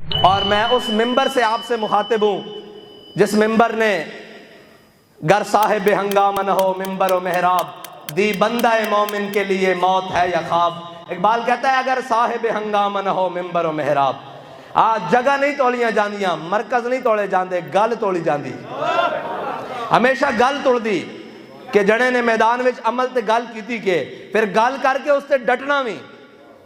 और मैं उस मिंबर से आपसे मुखातिब हूँ जिस मिंबर ने गर साहिब हंगामा न हो मिंबर व मेहराब, दी बंदा मोमिन के लिए मौत है या ख्वाब। इकबाल कहता है अगर साहिब हंगामा न हो मिंबर व मेहराब, आज जगह नहीं तोलियां जांदियां, मरकज नहीं तोले जाते, गल तोली जाती। हमेशा गल तुलदी कि जने ने मैदान में अमल ते गल की के फिर गल करके उससे डटना भी,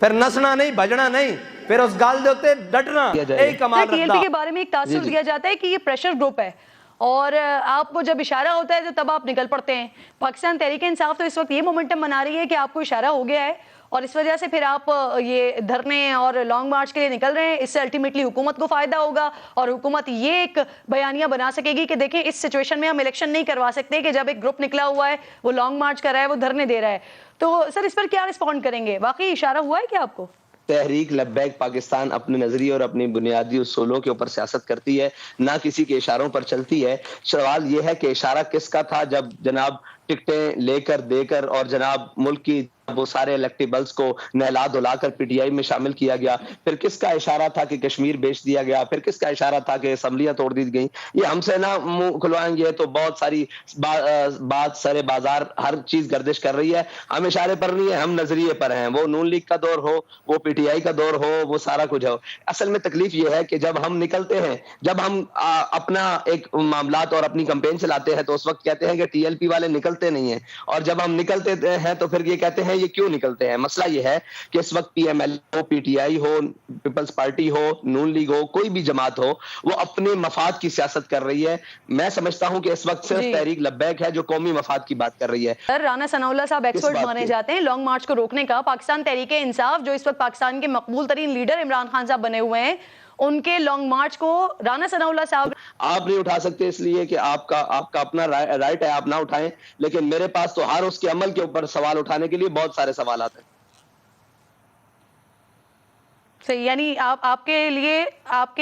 फिर नसना नहीं, भजना नहीं, फिर उस गल दे उत्ते डटना। यही कमाल रखता। टीएलपी के बारे में एक तासुर दिया जाता है कि ये प्रेशर ग्रुप है और आपको जब इशारा होता है तो तब आप निकल पड़ते हैं। पाकिस्तान तहरीक इंसाफ तो इस वक्त ये मोमेंटम बना रही है कि आपको इशारा हो गया है और इस वजह से फिर आप ये धरने और लॉन्ग मार्च के लिए निकल रहे हैं। इससे अल्टीमेटली हुकूमत को फायदा होगा और हुकूमत ये एक बयानिया बना सकेगी कि देखें इस सिचुएशन में हम इलेक्शन नहीं करवा सकते कि जब एक ग्रुप निकला हुआ है, वो लॉन्ग मार्च कर रहा है, वो धरने दे रहा है। तो सर इस पर क्या रिस्पॉन्ड करेंगे? वाकई इशारा हुआ है क्या आपको? तहरीक लब्बैक पाकिस्तान अपने नजरिए और अपनी बुनियादी उसूलों के ऊपर सियासत करती है, ना किसी के इशारों पर चलती है। सवाल यह है कि इशारा किसका था जब जनाब टिकटें लेकर देकर और जनाब मुल्क की वो सारे इलेक्टेबल्स को नहला धुलाकर पीटीआई में शामिल किया गया। फिर किसका इशारा था कि कश्मीर बेच दिया गया, फिर किसका इशारा था कि असम्बलियां तोड़ दी गई। ये हमसे ना मुंह खुलवाएंगे तो बहुत सारी बात सरे बाजार हर चीज गर्दिश कर रही है। हम इशारे पर नहीं है, हम नजरिए पर हैं। वो नून लीग का दौर हो, वो पीटीआई का दौर हो, वो सारा कुछ हो। असल में तकलीफ ये है कि जब हम निकलते हैं, जब हम अपना एक मामलात और अपनी कैंपेन चलाते हैं तो उस वक्त कहते हैं कि टीएलपी वाले निकलते नहीं है, और जब हम निकलते हैं तो फिर ये कहते हैं ये क्यों निकलते हैं। मसला ये है कि इस वक्त पीएमएल हो, पीटीआई हो, पीपल्स पार्टी हो, नून लीग हो, कोई भी जमात हो, वो अपने मफाद की सियासत कर रही है। मैं समझता हूं कि इस वक्त सिर्फ तहरीक लब्बैक है जो कौमी मफाद की बात कर रही है। सर राना सनाउल्लाह साहब एक्सपर्ट माने जाते हैं लॉन्ग मार्च को रोकने का। पाकिस्तान तहरीक इंसाफ जो इस वक्त पाकिस्तान के मकबूल तरीन लीडर इमरान खान साहब बने हुए हैं, उनके लॉन्ग मार्च को राना सनाउल्लाह साहब आप नहीं उठा सकते इसलिए कि आपका अपना राइट है, आप ना उठाएं। लेकिन मेरे पास तो हर उसके अमल के ऊपर सवाल उठाने के लिए बहुत सारे सवाल आते हैं। सही, यानी आपके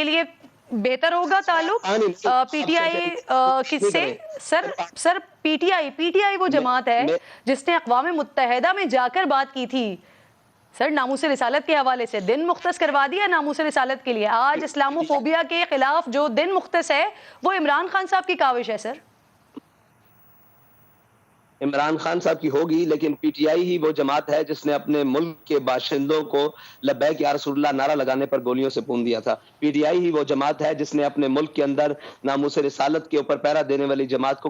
लिए बेहतर होगा ताल्लुक पीटीआई किससे? सर पीटीआई वो जमात है जिसने अक़वाम मुत्तहिदा में जाकर बात की थी। सर नामूस रिसालत के हवाले से दिन मुख्तस करवा दिया नामूस रिसालत के लिए। आज इस्लामोफोबिया के खिलाफ जो दिन मुख्तस है वो इमरान खान साहब की काविश है। सर इमरान खान साहब की होगी, लेकिन पीटीआई ही वो जमात है जिसने अपने मुल्क के बाशिंदों को लब्बैक या रसूलुल्लाह नारा लगाने पर गोलियों से भून दिया था। पीटीआई ही वो जमात है जिसने अपने मुल्क के अंदर नामूस रिसालत के ऊपर पहरा देने वाली जमात को